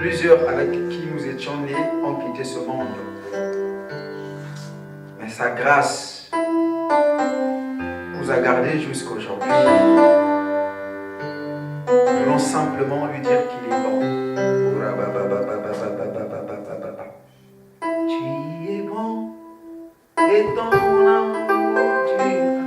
Plusieurs avec qui nous étions nés ont quitté ce monde. Mais sa grâce nous a gardés jusqu'aujourd'hui. Nous voulons simplement lui dire qu'il est bon. Tu es bon et ton amour dure.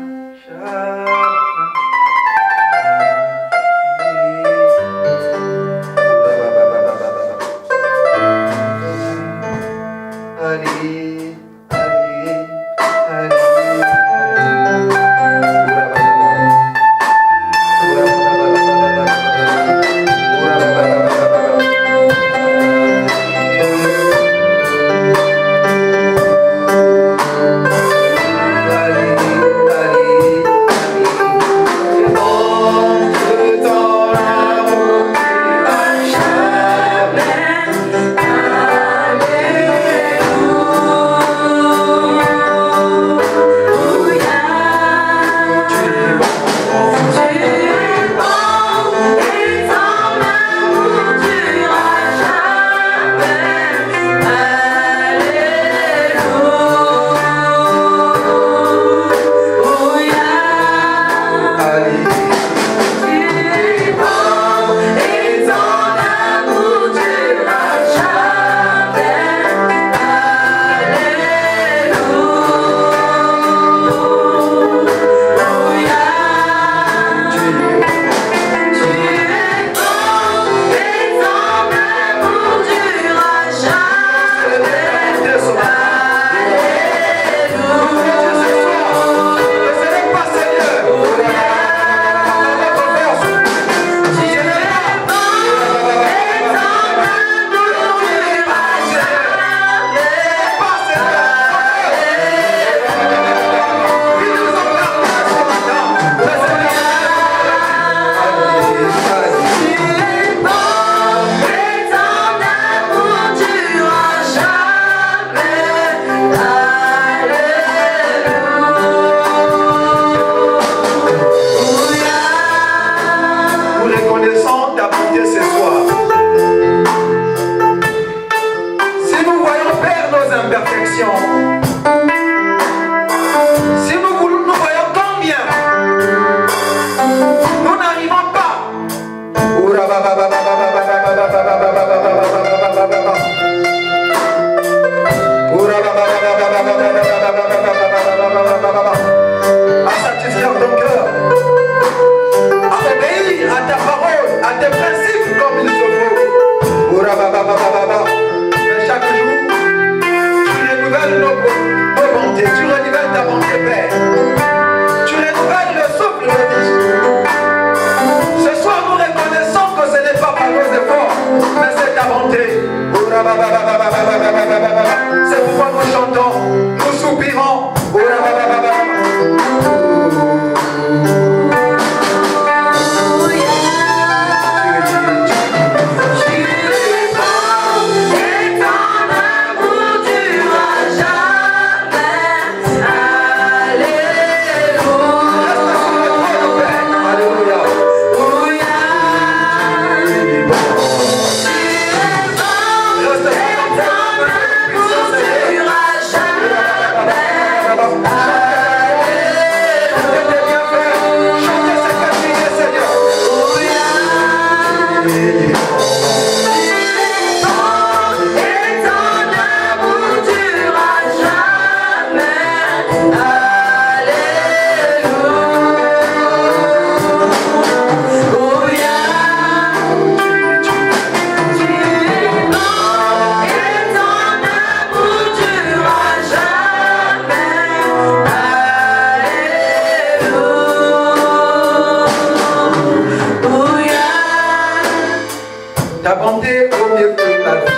C'est pourquoi nous chantons, nous soupirons. Ta bonté vaut mieux que la vie.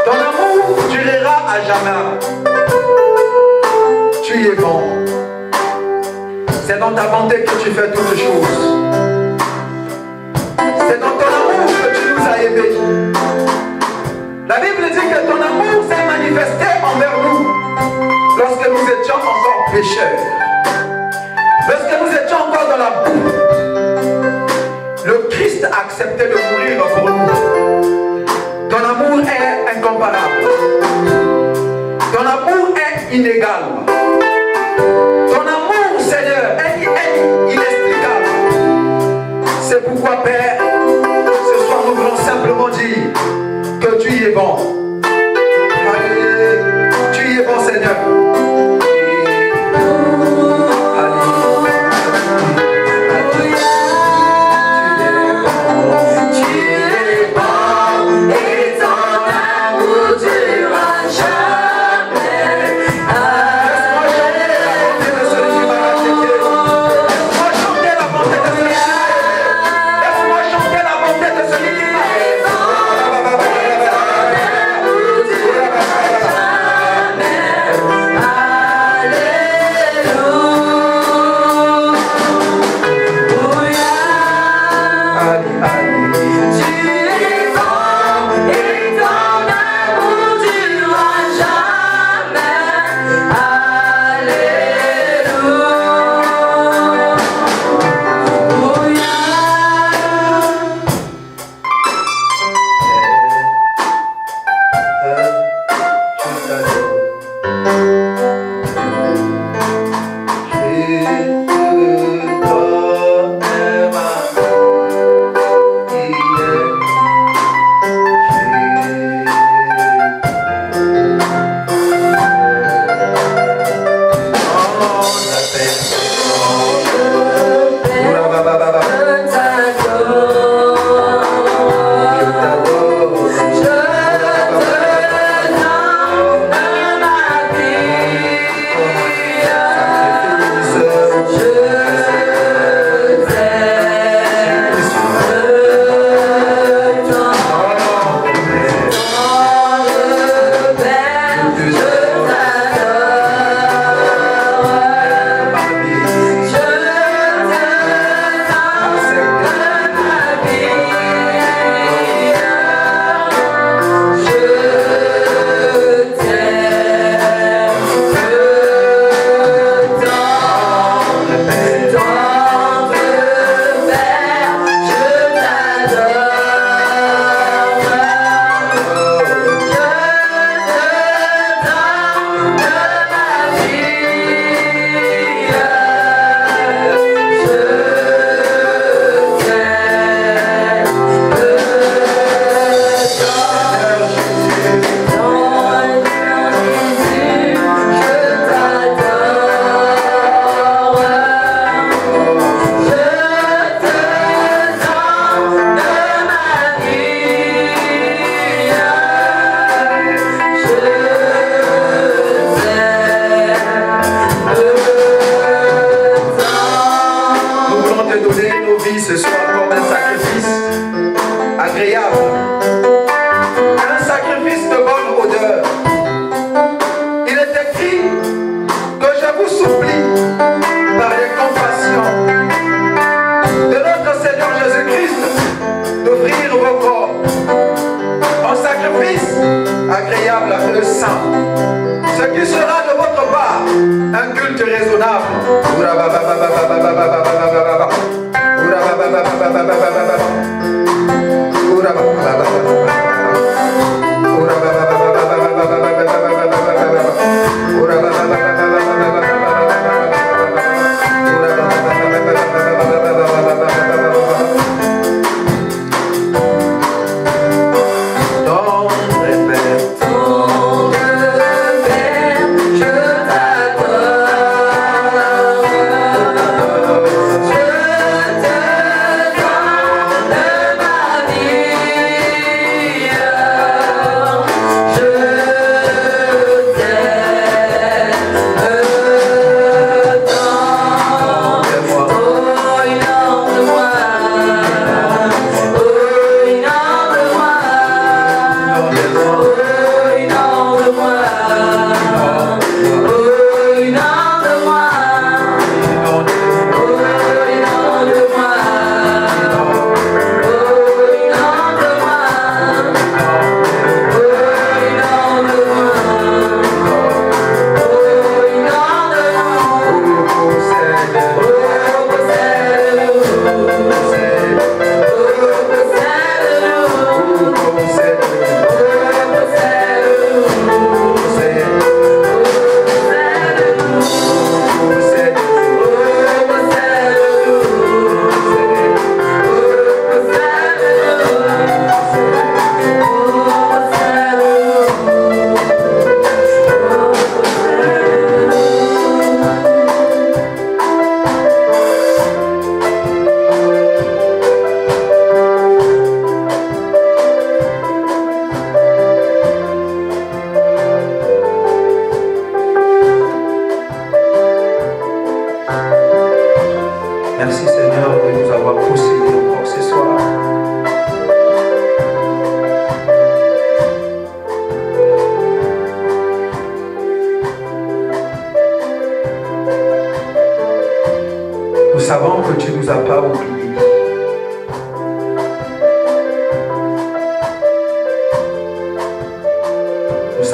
Ton amour durera à jamais. Tu es bon. C'est dans ta bonté que tu fais toutes choses. C'est dans ton amour que tu nous as aimés. La Bible dit que ton amour s'est manifesté envers nous lorsque nous étions encore pécheurs. Lorsque nous étions encore dans la boue. Le Christ a accepté de mourir pour nous. Ton amour est incomparable. Ton amour est inégal. Ton amour, Seigneur, est inexplicable. C'est pourquoi, Père, ce soir nous voulons simplement dire que tu y es bon. Allez, tu y es bon, Seigneur.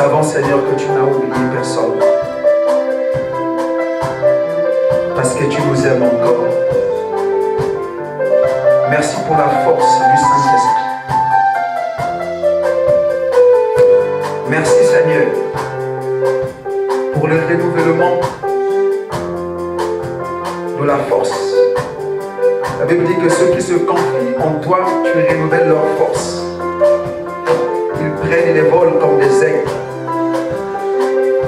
savons, Seigneur, que tu n'as oublié personne. Parce que tu nous aimes encore. Merci pour la force du Saint-Esprit. Merci, Seigneur, pour le renouvellement de la force. La Bible dit que ceux qui se confient en toi, tu renouvelles leur force. Ils prennent les vols comme des aigles.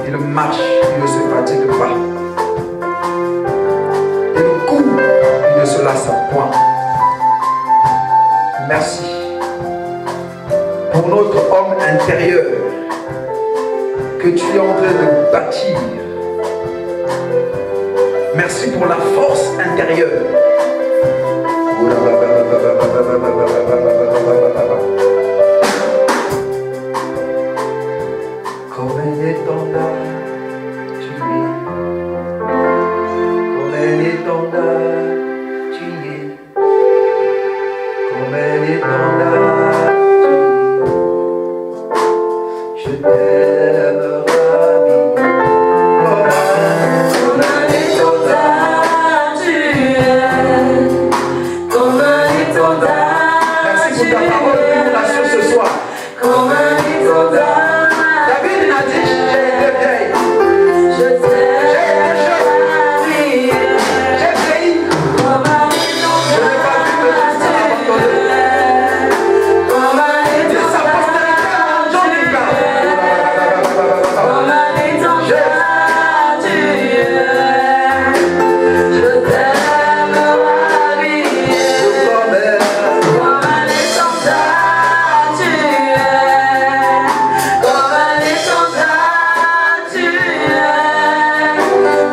Ils marchent, ils ne se fatiguent pas. Ils courent, ils ne se lassent point. Merci pour notre homme intérieur que tu es en train de bâtir. Merci pour la force intérieure. Comme un étendard, tu es. Comme un étendard, tu es. Comme un étendard, tu es. Je t'aime, Rabbi. Comme un étendard, tu es. Comme un étendard. Merci pour ta parole que nous lâchons ce soir. Comme un étendard. David a dit, j'ai été vieille. Je t'aime. J'ai été jeune. J'ai vieilli. Comme un étendard. Je n'ai pas vu de destin abandonné. Comme un étendard. Dis sa postérité en Jean du Père. Comme un étendard, tu es. Je t'aime, Rabbi. Comme un étendard, tu es. Comme un étendard, tu es.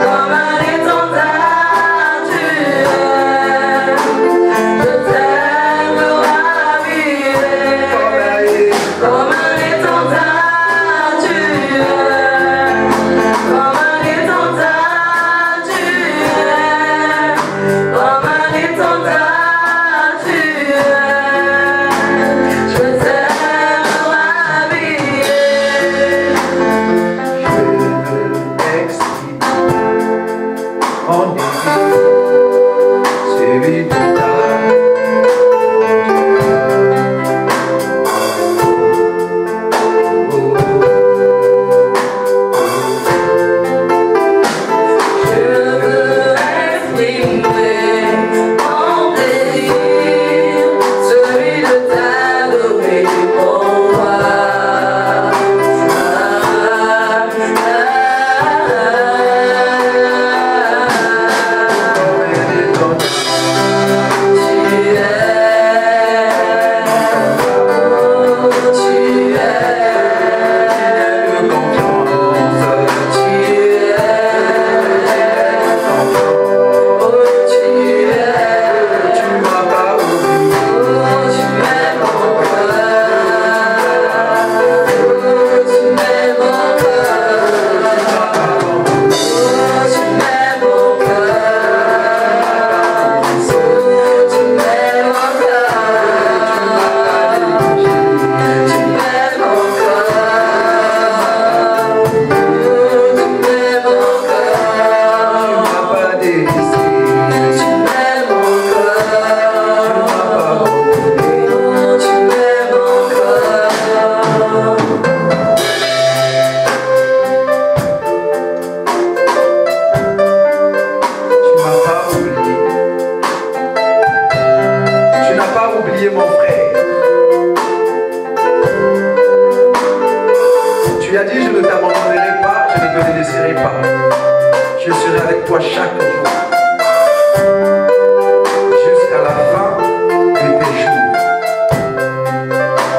Comme un étendard, tu es. Je t'aime, Rabbi. Comme un étendard, tu es. Comme un étendard, tu es. Comme un étendard, tu es. Je t'aime, Rabbi. Je m'excite en celui de ta Je veux exprimer mon désir, celui de t'adorer pour moi. Mon frère, tu as dit je ne t'abandonnerai pas, je ne te délaisserai pas, je serai avec toi chaque jour jusqu'à la fin de tes jours.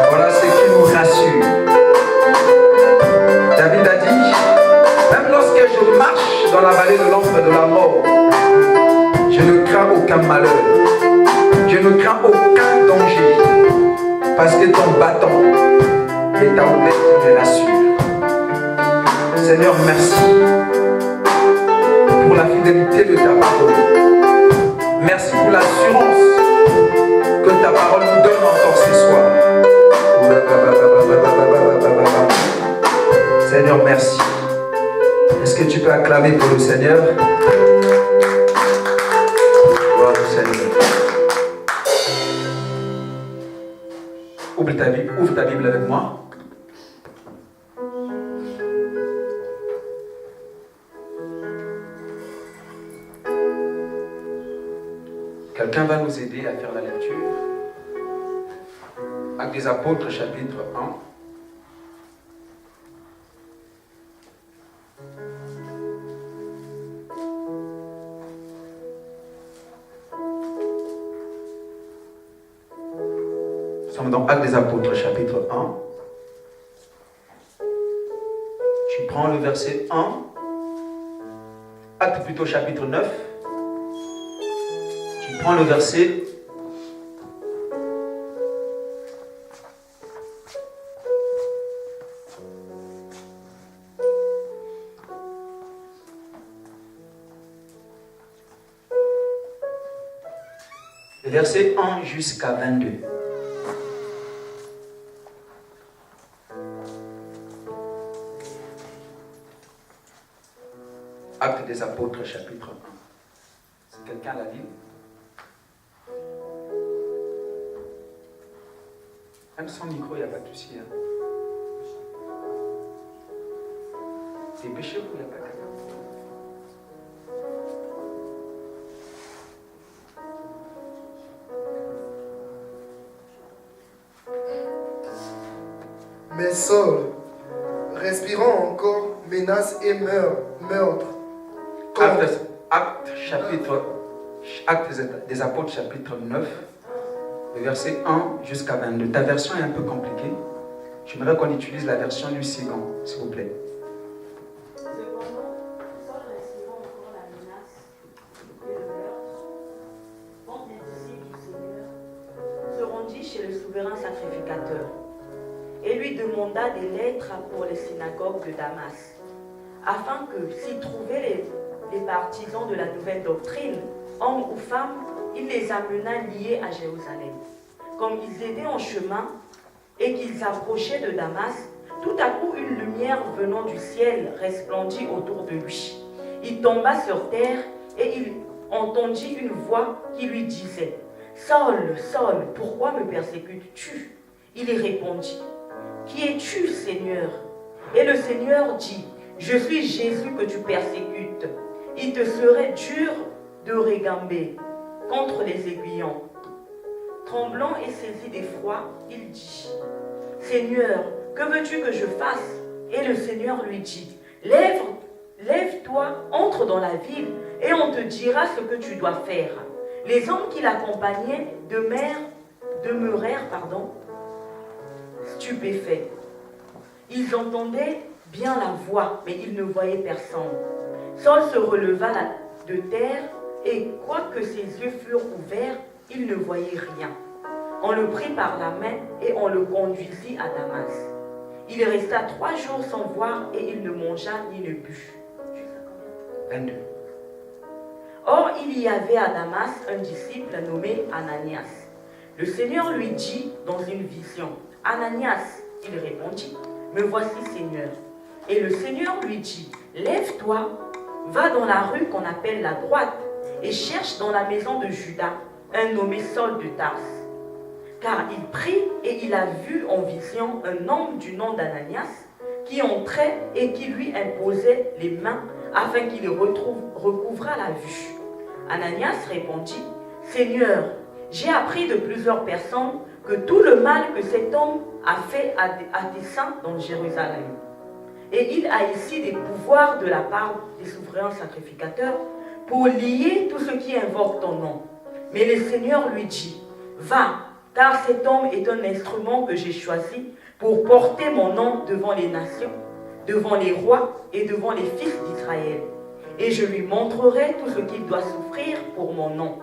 Voilà ce qui nous rassure. David a dit, même lorsque je marche dans la vallée de l'ombre de la mort, je ne crains aucun malheur. Je ne crains aucun danger, parce que ton bâton et ta houlette me l'assurent. Seigneur, merci pour la fidélité de ta parole. Merci pour l'assurance que ta parole nous donne encore ce soir. acclamer pour le Seigneur. Gloire au Seigneur. Ouvre ta Bible avec moi. Quelqu'un va nous aider à faire la lecture. Actes des Apôtres, chapitre 1. Nous sommes dans Actes des Apôtres, chapitre 1. Tu prends le verset 1. Actes plutôt, chapitre 9. Tu prends le verset 1 jusqu'à 22. Actes des Apôtres, chapitre 1. Si quelqu'un l'a lu. Même sans micro, il n'y a pas de souci. Hein. Dépêchez-vous, il n'y a pas de souci. Mais Saul, respirant encore, menace et meurtre. Actes des Apôtres, chapitre 9, le verset 1 jusqu'à 22. Ta version est un peu compliquée. J'aimerais qu'on utilise la version du second, s'il vous plaît. Cependant, Saul respirant encore la menace et le meurtre, quand les disciples du Seigneur se rendit chez le souverain sacrificateur et lui demanda des lettres pour les synagogues de Damas, afin que, s'il trouvait les partisans de la nouvelle doctrine, hommes ou femmes, il les amena liés à Jérusalem. Comme ils étaient en chemin et qu'ils approchaient de Damas, tout à coup une lumière venant du ciel resplendit autour de lui. Il tomba sur terre et il entendit une voix qui lui disait « Saul, Saul, pourquoi me persécutes-tu » Il y répondit « Qui es-tu, Seigneur » Et le Seigneur dit « Je suis Jésus que tu persécutes. Il te serait dur de régamber contre les aiguillons. » Tremblant et saisi d'effroi, il dit « Seigneur, que veux-tu que je fasse » Et le Seigneur lui dit « Lève-toi, entre dans la ville, et on te dira ce que tu dois faire. » Les hommes qui l'accompagnaient demeurèrent stupéfaits. Ils entendaient bien la voix, mais ils ne voyaient personne. Saul se releva de terre, et quoique ses yeux furent ouverts, il ne voyait rien. On le prit par la main et on le conduisit à Damas. Il resta 3 jours sans voir et il ne mangea ni ne but. 22. Or, il y avait à Damas un disciple nommé Ananias. Le Seigneur lui dit dans une vision, « Ananias » Il répondit, « Me voici, Seigneur. » Et le Seigneur lui dit, « Lève-toi, va dans la rue qu'on appelle la droite et cherche dans la maison de Judas un nommé Saul de Tarse. » Car il prit et il a vu en vision un homme du nom d'Ananias qui entrait et qui lui imposait les mains afin qu'il recouvrât la vue. Ananias répondit, « Seigneur, j'ai appris de plusieurs personnes que tout le mal que cet homme a fait à tes saints dans Jérusalem. Et il a ici des pouvoirs de la part des souverains sacrificateurs pour lier tout ce qui invoque ton nom. » Mais le Seigneur lui dit, « Va, car cet homme est un instrument que j'ai choisi pour porter mon nom devant les nations, devant les rois et devant les fils d'Israël. Et je lui montrerai tout ce qu'il doit souffrir pour mon nom. »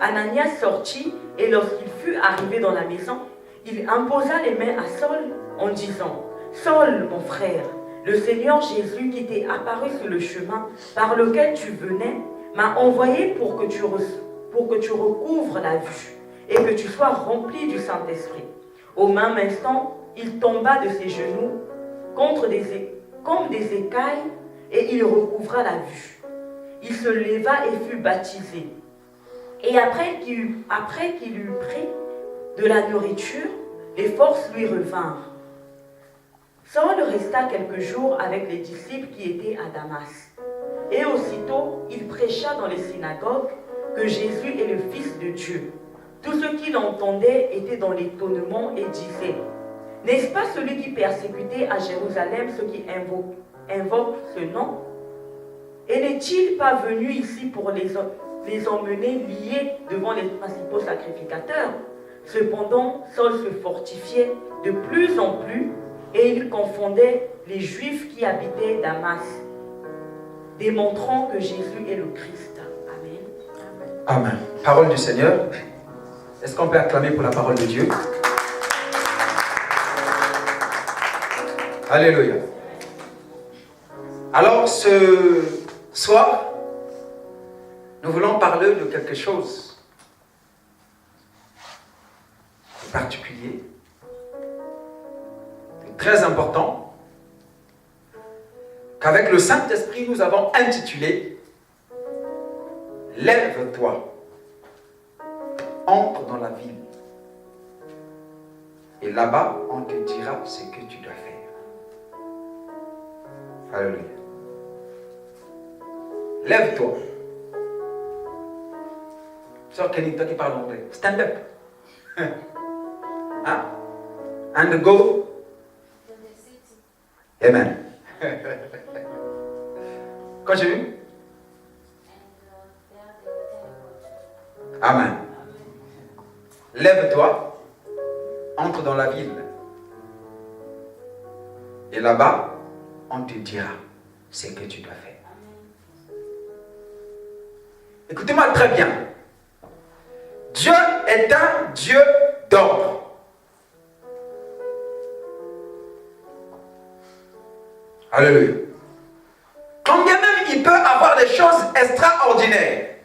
Ananias sortit et lorsqu'il fut arrivé dans la maison, il imposa les mains à Saul en disant, « Saul, mon frère, le Seigneur Jésus qui t'est apparu sur le chemin par lequel tu venais m'a envoyé pour que tu recouvres la vue et que tu sois rempli du Saint-Esprit. » Au même instant, il tomba de ses genoux comme des écailles et il recouvra la vue. Il se leva et fut baptisé. Et après qu'il eut pris de la nourriture, les forces lui revinrent. Saul resta quelques jours avec les disciples qui étaient à Damas. Et aussitôt, il prêcha dans les synagogues que Jésus est le Fils de Dieu. Tous ceux qui l'entendaient étaient dans l'étonnement et disaient: n'est-ce pas celui qui persécutait à Jérusalem ceux qui invoquent ce nom? Et n'est-il pas venu ici pour les emmener liés devant les principaux sacrificateurs? Cependant, Saul se fortifiait de plus en plus et il confondait les Juifs qui habitaient Damas, démontrant que Jésus est le Christ. Amen. Amen. Parole du Seigneur. Est-ce qu'on peut acclamer pour la parole de Dieu? Alléluia. Alors ce soir, nous voulons parler de quelque chose de particulier, de très important, qu'avec le Saint-Esprit nous avons intitulé « Lève-toi, entre dans la ville, et là-bas on te dira ce que tu dois faire. » Alléluia. Lève-toi. Sœur Kenny, toi qui parles anglais, stand up. Hein? And go. Amen. Continue. Amen. Lève-toi, entre dans la ville. Et là-bas, on te dira ce que tu dois faire. Écoutez-moi très bien. Dieu est un Dieu d'ordre. Alléluia. Quand bien même il peut avoir des choses extraordinaires,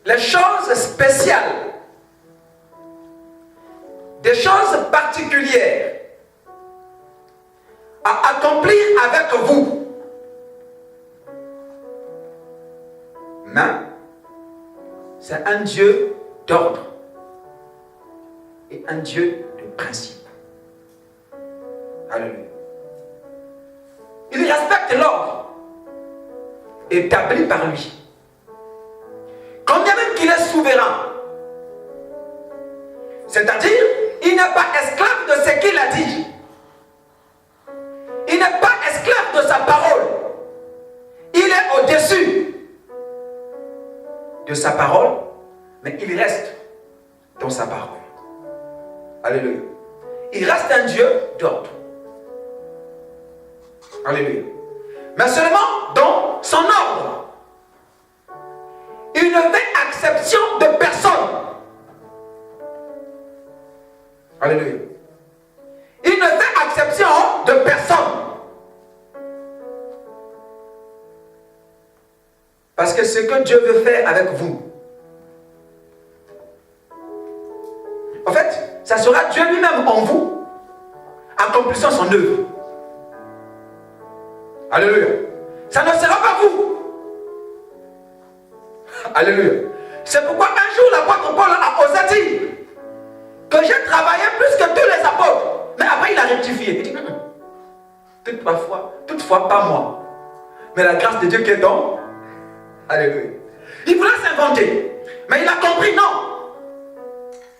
les choses spéciales, des choses particulières à accomplir avec vous. Mais c'est un Dieu d'ordre et un Dieu de principe. Alléluia. Il respecte l'ordre établi par lui. Quand bien même qu'il est souverain, c'est-à-dire, il n'est pas esclave de ce qu'il a dit. Il n'est pas esclave de sa parole. Il est au-dessus de sa parole, mais il reste dans sa parole. Alléluia. Il reste un Dieu d'ordre. Alléluia. Mais seulement dans son ordre. Il ne fait exception de personne. Alléluia. Il ne fait exception de personne. Parce que ce que Dieu veut faire avec vous, en fait, ça sera Dieu lui-même en vous, accomplissant son œuvre. Alléluia. Ça ne sera pas vous. Alléluia. C'est pourquoi un jour l'apôtre Paul a osé dire que j'ai travaillé plus que tous les apôtres. Mais après il a rectifié. Il dit, toutefois pas moi. Mais la grâce de Dieu qui est dans. Alléluia. Il voulait s'inventer. Mais il a compris, non.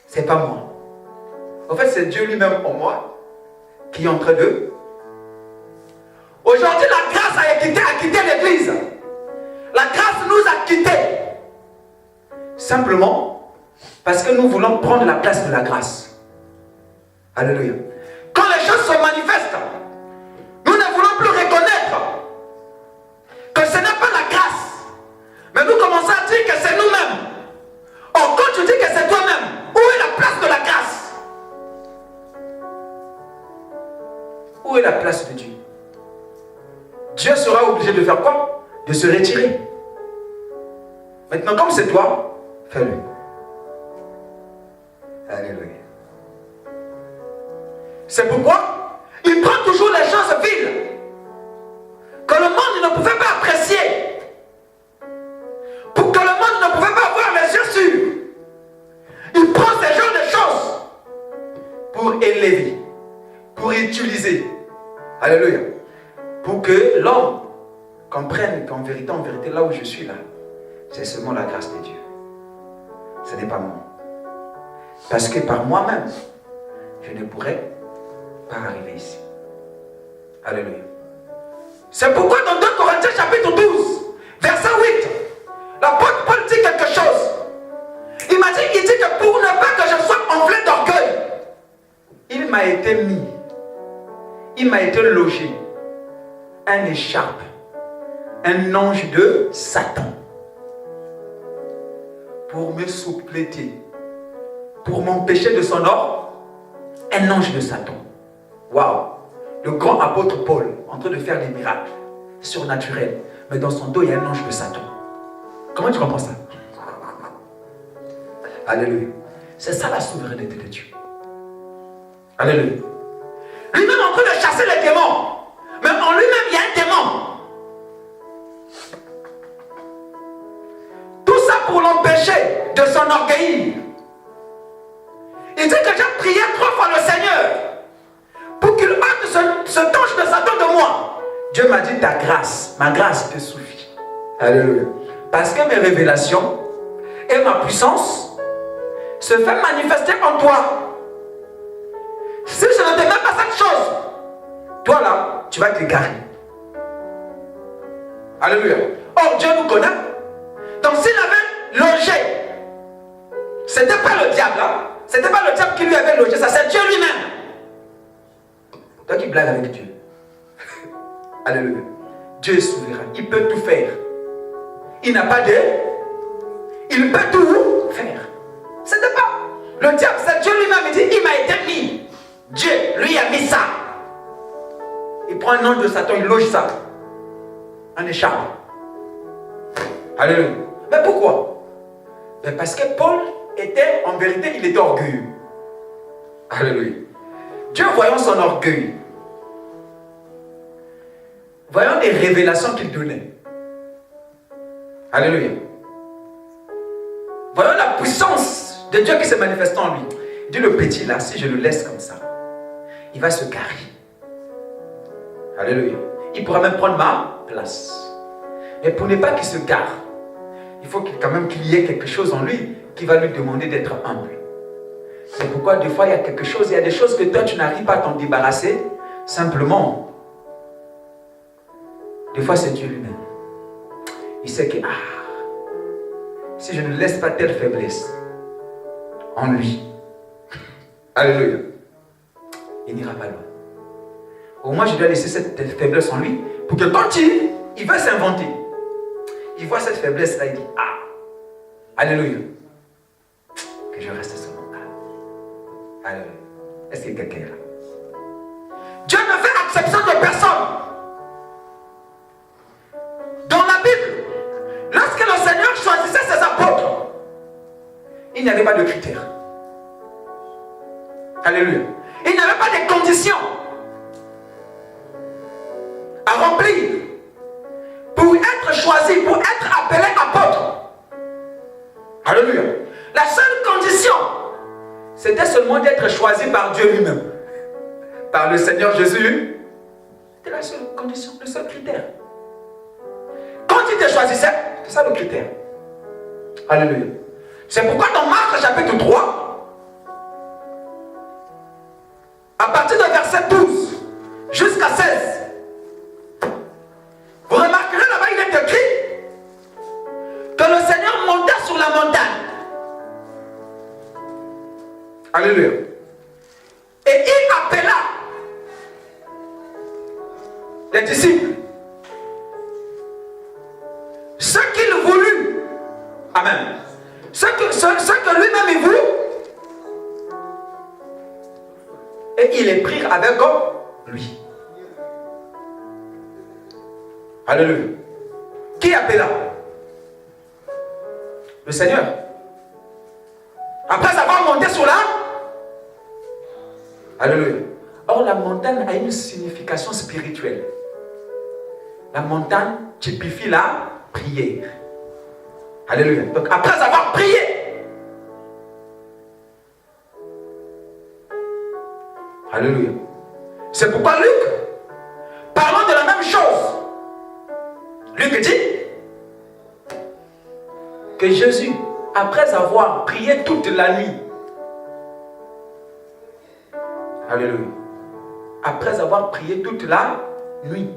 C'est pas moi. En fait, c'est Dieu lui-même en moi qui est en train de. Aujourd'hui, la grâce a quitté l'église. La grâce nous a quittés. Simplement parce que nous voulons prendre la place de la grâce. Alléluia. Quand les choses se manifestent, nous ne voulons plus reconnaître que ce n'est pas la grâce. Mais nous commençons à dire que c'est nous-mêmes. Or, quand tu dis que c'est toi-même, où est la place de la grâce? Où est la place de Dieu? Dieu sera obligé de faire quoi? De se retirer. Maintenant, comme c'est toi, fais-le. Alléluia. C'est pourquoi il prend toujours les choses viles monde ne pouvait pas apprécier, pour que le monde ne pouvait pas avoir les yeux sur, il prend ce genre de choses pour élever, pour utiliser. Alléluia. Pour que l'homme comprenne qu'en vérité, là où je suis là, c'est seulement la grâce de Dieu. Ce n'est pas moi. Parce que par moi-même, je ne pourrais pas arriver ici. Alléluia. C'est pourquoi dans 2 Corinthiens chapitre 12, verset 8, l'apôtre Paul dit quelque chose. Il dit que pour ne pas que je sois enflé d'orgueil, il m'a été mis, il m'a été logé un écharpe, un ange de Satan, pour me suppléter, pour m'empêcher de son ordre, un ange de Satan. Waouh! Le grand apôtre Paul, en train de faire des miracles surnaturels, mais dans son dos, il y a un ange de Satan. Comment tu comprends ça? Alléluia. C'est ça la souveraineté de Dieu. Alléluia. Lui-même en train de chasser les démons, mais en lui-même, il y a un démon. Tout ça pour l'empêcher de s'enorgueillir. Il dit que j'ai prié 3 fois le Seigneur pour qu'il ôte ce ange de Satan de moi. Dieu m'a dit, ta grâce, ma grâce te suffit. Alléluia. Parce que mes révélations et ma puissance se fait manifester en toi. Si je ne te mets pas cette chose, toi là, tu vas t'égarer. Alléluia. Or, Dieu nous connaît. Donc s'il avait logé, c'était pas le diable, hein? C'était pas le diable qui lui avait logé, ça c'est Dieu lui-même. Toi qui blagues avec Dieu. Alléluia. Dieu est souverain, il peut tout faire. Il n'a pas de... Il peut tout faire. C'était pas... Le diable, c'est Dieu lui-même, il dit, il m'a été mis. Dieu, lui, a mis ça. Il prend un ange de Satan, il loge ça. Un écharpe. Alléluia. Mais pourquoi? Mais parce que Paul était, en vérité, il était orgueilleux. Alléluia. Dieu, voyant son orgueil, voyant les révélations qu'il donnait. Alléluia. Voyant la puissance de Dieu qui se manifeste en lui. Il dit, le petit là, si je le laisse comme ça, il va se garer. Alléluia. Il pourra même prendre ma place. Mais pour ne pas qu'il se gare, il faut quand même qu'il y ait quelque chose en lui qui va lui demander d'être humble. C'est pourquoi des fois il y a quelque chose, il y a des choses que toi tu n'arrives pas à t'en débarrasser simplement. Des fois c'est Dieu lui-même. Il sait que si je ne laisse pas telle faiblesse en lui, alléluia, il n'ira pas loin. Au moins je dois laisser cette faiblesse en lui pour que quand il va s'inventer, il voit cette faiblesse là, il dit alléluia, que je reste ce moment là. Alléluia. Est-ce qu'il y a quelqu'un là? Dieu ne fait acception de personne. Dans la Bible, lorsque le Seigneur choisissait ses apôtres, il n'y avait pas de critères. Alléluia. Il n'y avait pas de conditions à remplir pour être choisi, pour être appelé apôtre. Alléluia. La seule condition, c'était seulement d'être choisi par Dieu lui-même, par le Seigneur Jésus. C'était la seule condition, le seul critère. Quand il te choisissait, c'est ça le critère. Alléluia. C'est pourquoi dans Marc chapitre 3, à partir de verset 12 jusqu'à 16, vous remarquerez là-bas, il est écrit que le Seigneur monta sur la montagne. Alléluia. Et il appela les disciples. Ce qu'il voulut. Amen. Ce que lui-même il voulut. Et ils les prirent avec lui. Alléluia. Qui appela? Le Seigneur. Après avoir monté sur la... Alléluia. Or, la montagne a une signification spirituelle. La montagne typifie la prière. Alléluia. Donc après avoir prié, alléluia. C'est pourquoi Luc, parlant de la même chose, Luc dit que Jésus, après avoir prié toute la nuit, alléluia, après avoir prié toute la nuit,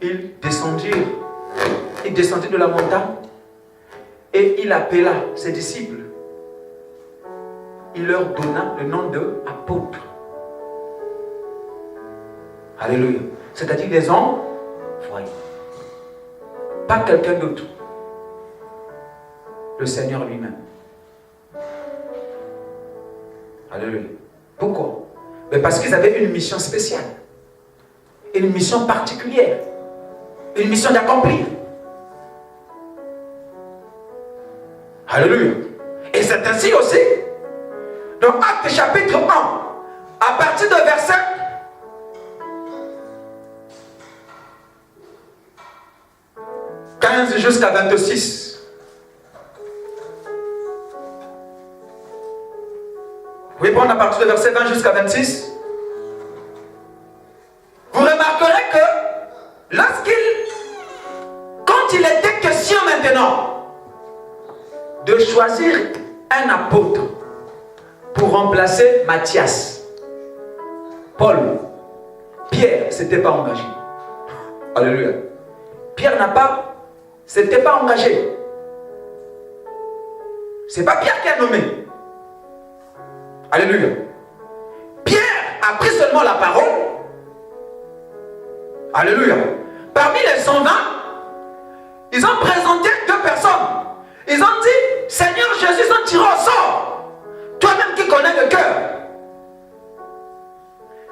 il descendit de la montagne et il appela ses disciples. Il leur donna le nom d'apôtres. Alléluia. C'est-à-dire les envoyés. Pas quelqu'un d'autre. Le Seigneur lui-même. Alléluia. Pourquoi? Mais parce qu'ils avaient une mission spéciale. Une mission particulière. Une mission d'accomplir. Alléluia. Et c'est ainsi aussi, dans Actes chapitre 1, à partir de verset 15 jusqu'à 26. Vous pouvez prendre à partir de verset 20 jusqu'à 26. Vous remarquerez que quand il était question maintenant de choisir un apôtre pour remplacer Matthias, Paul, Pierre s'était pas engagé. Alléluia. Pierre s'était pas engagé. C'est pas Pierre qui a nommé. Alléluia. Pierre a pris seulement la parole. Alléluia. Parmi les 120, ils ont présenté 2 personnes. Ils ont dit, Seigneur Jésus, on tira au sort. Toi-même qui connais le cœur.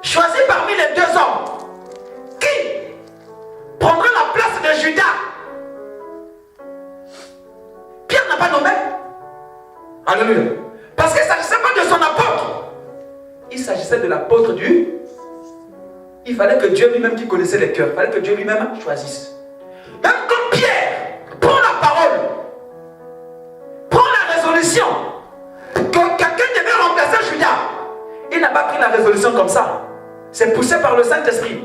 Choisis parmi les 2 hommes. Qui prendra la place de Judas? Pierre n'a pas nommé. Alléluia. Parce qu'il ne s'agissait pas de son apôtre. Il s'agissait de l'apôtre du... Il fallait que Dieu lui-même qui connaissait les cœurs, il fallait que Dieu lui-même choisisse. Même quand Pierre prend la parole, prend la résolution que quelqu'un devait remplacer Judas, il n'a pas pris la résolution comme ça. C'est poussé par le Saint-Esprit.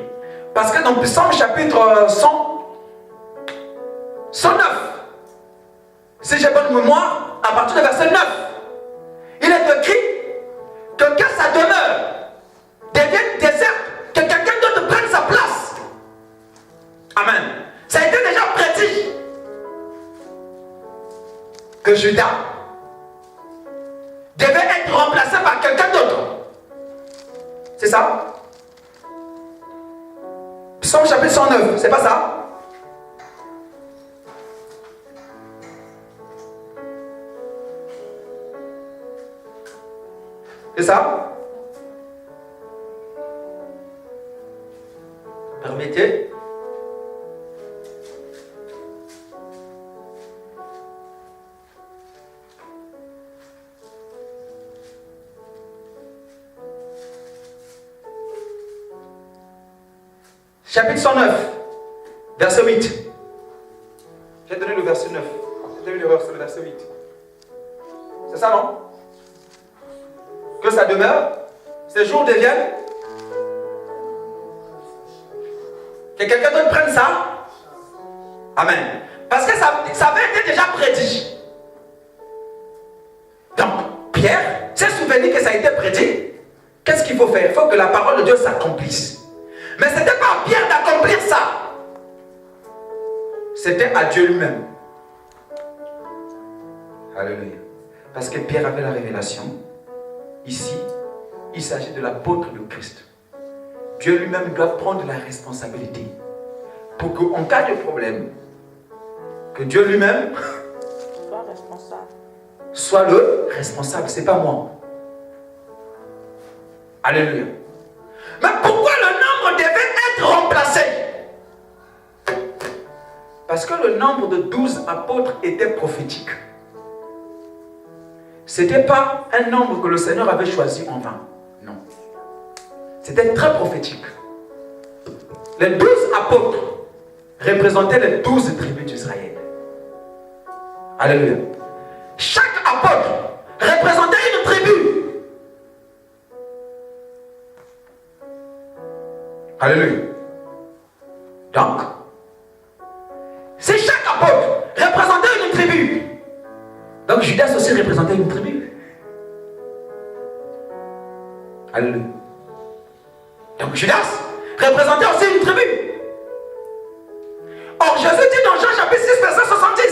Parce que dans Psaume chapitre 109, si j'ai bonne mémoire, à partir du verset 9, il est écrit que quand sa demeure devienne déserte, que quelqu'un d'autre prenne sa place. Amen. Ça a été déjà prédit que Judas devait être remplacé par quelqu'un d'autre. C'est ça? Psaume chapitre 109, c'est pas ça? C'est ça? Permettez. Chapitre 109, verset 8. J'ai donné le verset 9. J'ai donné le verset 8. C'est ça, non? Que ça demeure, ces jours deviennent, que quelqu'un d'autre prenne ça. Amen. Parce que ça avait été déjà prédit. Donc, Pierre s'est souvenu que ça a été prédit. Qu'est-ce qu'il faut faire? Il faut que la parole de Dieu s'accomplisse. Mais ce n'était pas à Pierre d'accomplir ça. C'était à Dieu lui-même. Alléluia. Parce que Pierre avait la révélation. Ici, il s'agit de l'apôtre de Christ. Dieu lui-même doit prendre la responsabilité pour qu'en cas de problème, que Dieu lui-même soit le responsable. Ce n'est pas moi. Alléluia. Mais pourquoi le nombre devait être remplacé? Parce que le nombre de 12 apôtres était prophétique. Ce n'était pas un nombre que le Seigneur avait choisi en vain. Non. C'était très prophétique. les 12 apôtres représentaient les 12 tribus d'Israël. Alléluia. Chaque apôtre représentait une tribu. Alléluia. Donc, c'est chaque apôtre représentait une tribu. Donc Judas aussi représentait une tribu. Alléluia. Donc Judas représentait aussi une tribu. Or Jésus dit dans Jean chapitre 6 verset 70,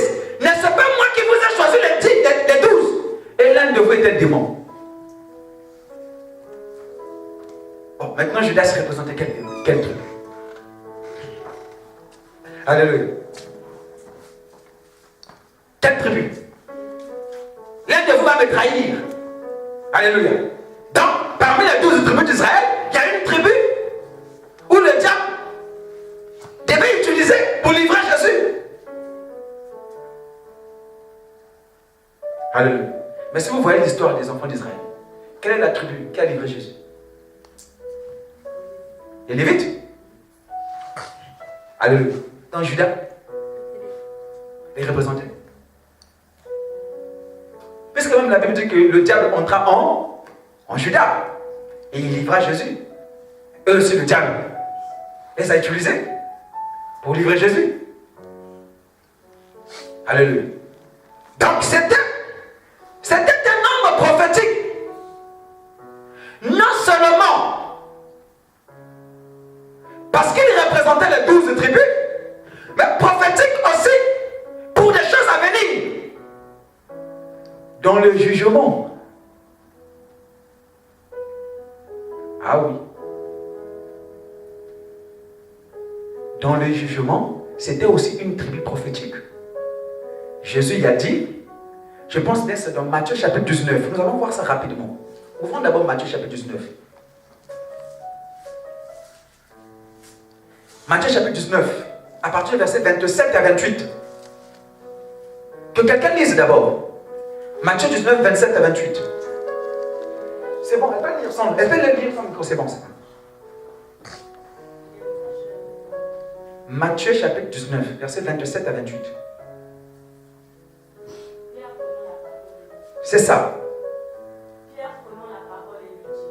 n'est-ce pas moi qui vous ai choisi les 12 et l'un de vous était démon. Bon, maintenant Judas représentait quelle tribu? Alléluia. Quelle tribu? L'un de vous va me trahir. Alléluia. Donc, parmi les 12 tribus d'Israël, il y a une tribu où le diable devait utiliser pour livrer Jésus. Alléluia. Mais si vous voyez l'histoire des enfants d'Israël, quelle est la tribu qui a livré Jésus? Les Lévites. Alléluia. Dans Judas, les représentés. Puisque même la Bible dit que le diable entra en Judas et il livra Jésus. Eux aussi, le diable les a utilisés pour livrer Jésus. Alléluia. Donc c'était un homme prophétique. Non seulement parce qu'il représentait les 12 tribus, mais prophétique aussi pour des choses à venir. Dans le jugement. Ah oui. Dans le jugement, c'était aussi une tribu prophétique. Jésus y a dit, je pense que c'est dans Matthieu chapitre 19. Nous allons voir ça rapidement. Ouvrons d'abord Matthieu chapitre 19. Matthieu chapitre 19, à partir du verset 27 à 28. Que quelqu'un lise d'abord. Matthieu 19, 27 à 28. C'est bon, elle peut lire sans micro, c'est bon, c'est bon. Matthieu chapitre 19, verset 27 à 28. C'est ça. Pierre prenant la parole et lui dit,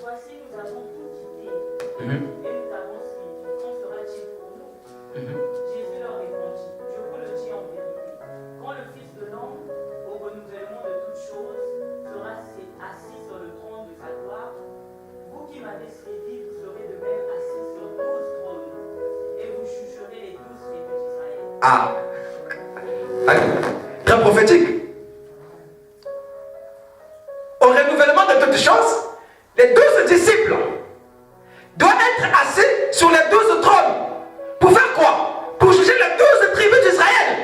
voici nous avons tout quitté et nous t'avons suivi. Qu'en sera-t-il pour nous? Jésus leur répondit, je vous le dis en vérité, quand le Fils de l'homme, au renouvellement de toutes choses, sera assis sur le trône de sa gloire, vous qui m'avez suivi, vous serez de même assis sur 12 trônes, et vous jugerez les 12 tribus d'Israël. Ah, très prophétique. Au renouvellement de toutes choses, les 12 disciples doivent être assis sur les 12 trônes. Pour faire quoi? Pour juger les 12 tribus d'Israël.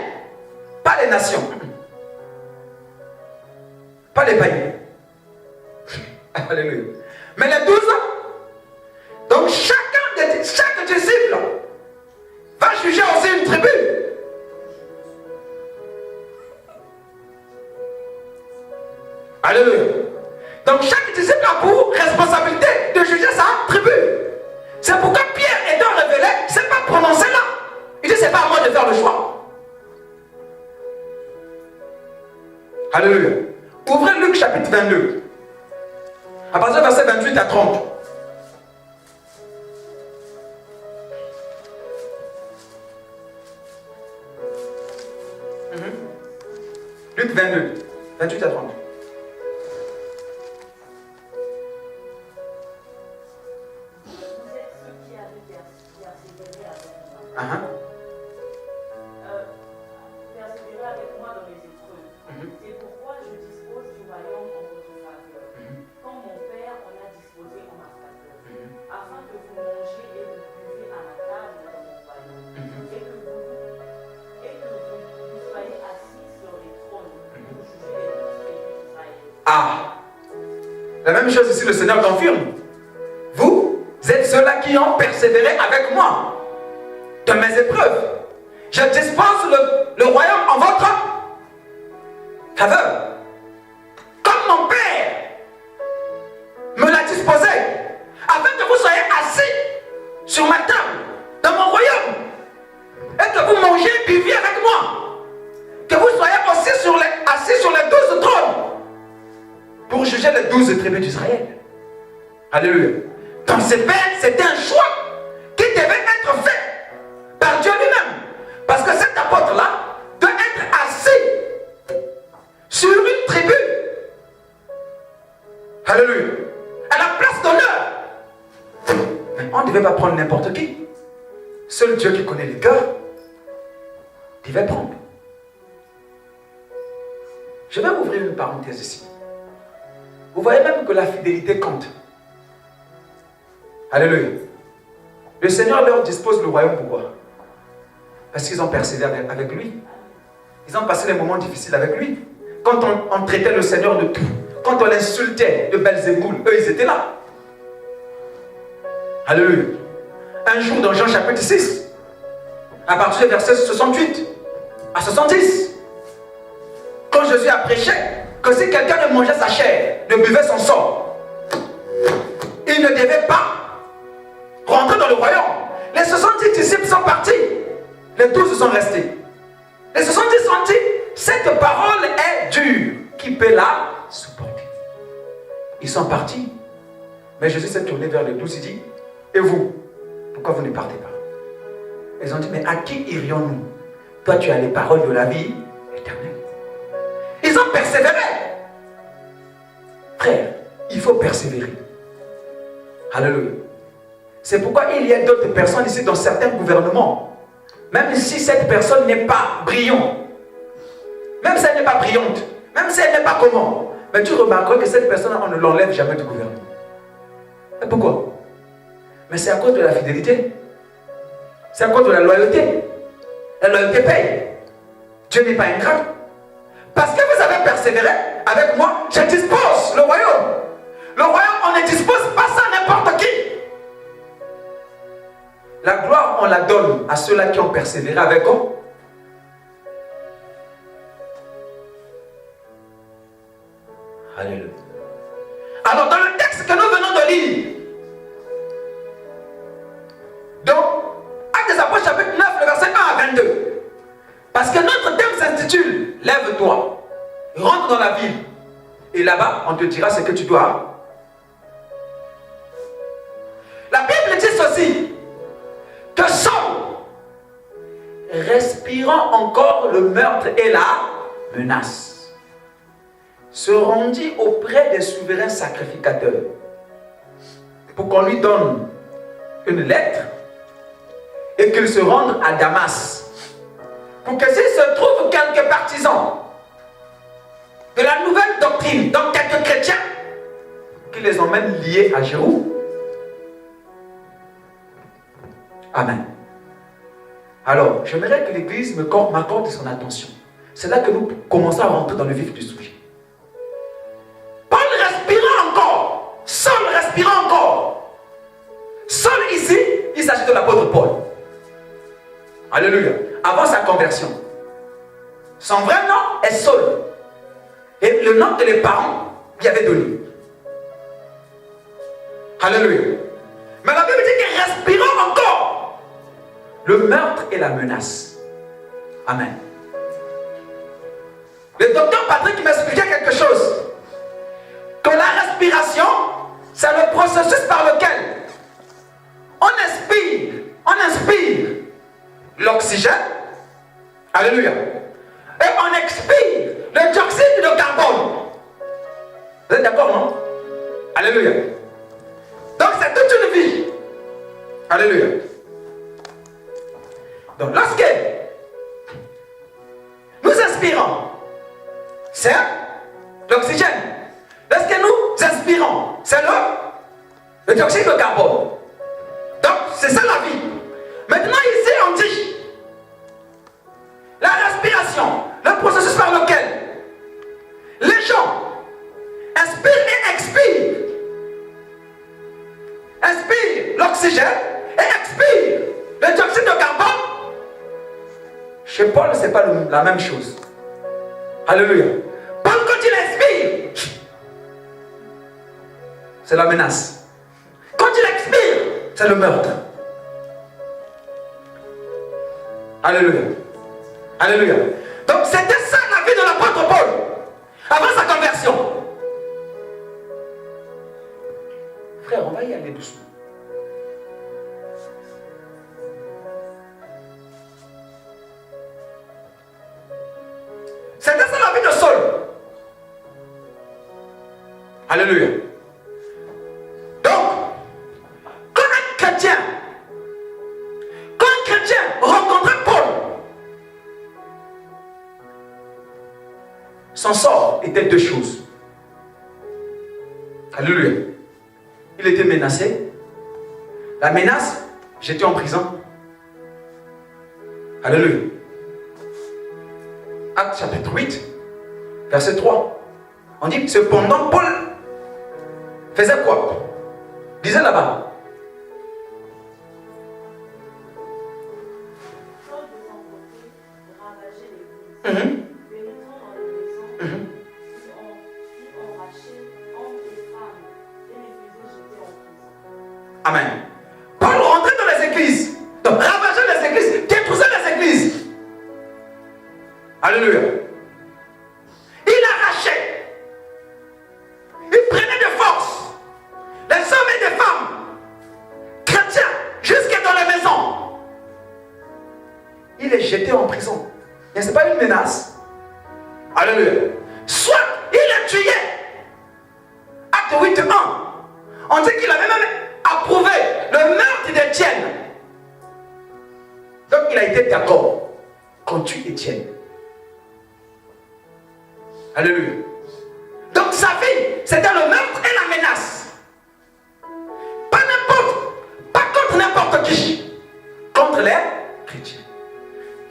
Pas les nations. Pas les païens. Alléluia. Mais les 12, donc chaque disciple va juger aussi une tribu. Alléluia. Donc chaque disciple a pour responsabilité de juger sa tribu. C'est pourquoi Pierre étant révélé, c'est pas prononcé là. Il dit c'est pas à moi de faire le choix. Alléluia. Ouvrez Luc chapitre 22. À partir du verset 28 à 30. Luc 22, 28 à 30. Persévérez avec moi dans les épreuves. C'est pourquoi je dispose du royaume en votre faveur, comme mon Père en a disposé en ma faveur, afin que vous mangez et vous buvez à ma table dans mon royaume, et que vous soyez assis sur les trônes pour juger les 12 tribus d'Israël. Ah, la même chose ici, le Seigneur confirme. Vous êtes ceux-là qui ont persévéré avec moi de mes épreuves. Je dispose le royaume en votre faveur. Comme mon Père me l'a disposé, afin que vous soyez assis sur ma juger les 12 tribus d'Israël. Alléluia. Donc c'était un choix qui devait être fait par Dieu lui-même. Parce que cet apôtre-là doit être assis sur une tribu. Alléluia. À la place d'honneur. Mais on ne devait pas prendre n'importe qui. Seul Dieu qui connaît les cœurs devait prendre. Je vais ouvrir une parenthèse ici. Vous voyez même que la fidélité compte. Alléluia. Le Seigneur leur dispose le royaume. Pourquoi? Parce qu'ils ont persévéré avec lui. Ils ont passé des moments difficiles avec lui. Quand on traitait le Seigneur de tout, quand on l'insultait de Belzéboul, eux ils étaient là. Alléluia. Un jour dans Jean chapitre 6, à partir du verset 68 à 70, quand Jésus a prêché que si quelqu'un ne mangeait sa chair, ne buvait son sang, il ne devait pas rentrer dans le royaume. Les 70 disciples sont partis. Les 12 sont restés. Les 70 ont dit, cette parole est dure. Qui peut la supporter? Ils sont partis. Mais Jésus s'est tourné vers les 12 et dit, et vous, pourquoi vous ne partez pas? Ils ont dit, mais à qui irions-nous? Toi, tu as les paroles de la vie éternelle. Ils ont persévéré. Frère, il faut persévérer. Alléluia. C'est pourquoi il y a d'autres personnes ici dans certains gouvernements. Même si cette personne n'est pas brillante, même si elle n'est pas brillante, même si elle n'est pas comment, mais tu remarqueras que cette personne, on ne l'enlève jamais du gouvernement. Et pourquoi? Mais c'est à cause de la fidélité. C'est à cause de la loyauté. La loyauté paye. Dieu n'est pas ingrat. Parce que vous avez persévéré avec moi, je dispose le royaume. Le royaume, on ne dispose pas ça à n'importe qui. La gloire, on la donne à ceux-là qui ont persévéré avec eux. Alléluia. Alors, dans le texte que nous venons de lire, donc, Actes des Apôtres, chapitre 9, le verset 1 à 22. Parce que notre thème s'intitule « Lève-toi, rentre dans la ville, et là-bas, on te dira ce que tu dois. » La Bible dit ceci, que Saul, respirant encore le meurtre et la menace, se rendit auprès des souverains sacrificateurs pour qu'on lui donne une lettre et qu'il se rende à Damas pour que s'il se trouve quelques partisans de la nouvelle doctrine, donc quelques chrétiens, qui les emmènent liés à Jérusalem. Amen. Alors, j'aimerais que l'Église m'accorde son attention. C'est là que nous commençons à rentrer dans le vif du sujet. Paul respirant encore. Saul respirant encore. Saul ici, il s'agit de l'apôtre Paul. Alléluia. Avant sa conversion. Son vrai nom est Saul. Et le nom que les parents lui avaient donné. Alléluia. Mais la Bible dit qu'il respirant encore le meurtre et la menace. Amen. Le docteur Patrick m'expliquait quelque chose. Que la respiration, c'est le processus par lequel on inspire l'oxygène. Alléluia. Et on expire le dioxyde de carbone. Vous êtes d'accord, non? Alléluia. Donc c'est toute une vie. Alléluia. Donc lorsque nous inspirons, c'est l'oxygène. Lorsque nous inspirons, c'est le dioxyde de carbone. Donc c'est ça la vie. Maintenant ici on dit la respiration, le processus par lequel les gens inspirent et expirent. Inspire l'oxygène et expire le dioxyde de carbone. Chez Paul, ce n'est pas la même chose. Alléluia. Paul, quand il inspire, c'est la menace. Quand il expire, c'est le meurtre. Alléluia. Alléluia. Donc c'était ça la vie de l'apôtre Paul avant sa conversion. Frère, on va y aller doucement. C'était ça la vie de Saul. Alléluia. Donc, quand un chrétien rencontrait Paul, son sort était deux choses. Alléluia. Il était menacé. La menace, j'étais en prison. Alléluia. Acte chapitre 8, verset 3. On dit, cependant, Paul faisait quoi? Disait là-bas. Paul de son côté ravageait l'église. Pénétrant dans les maisons, fit enracher hommes et femmes et les faisait jeter en prison. Amen. Paul rentrait dans les églises. Donc, ravageait les églises, détruisait les églises. Alléluia. Il arrachait. Il prenait de force les hommes et les femmes chrétiens jusque dans les maisons. Il les jetait en prison. Mais ce n'est pas une menace. Alléluia. Soit il les tuait. Acte 8, 1. On dit qu'il avait même approuvé le meurtre d'Étienne. Donc il a été d'accord qu'on tue Étienne. Alléluia. Donc sa vie, c'était le meurtre et la menace. Pas contre n'importe qui. Contre les chrétiens.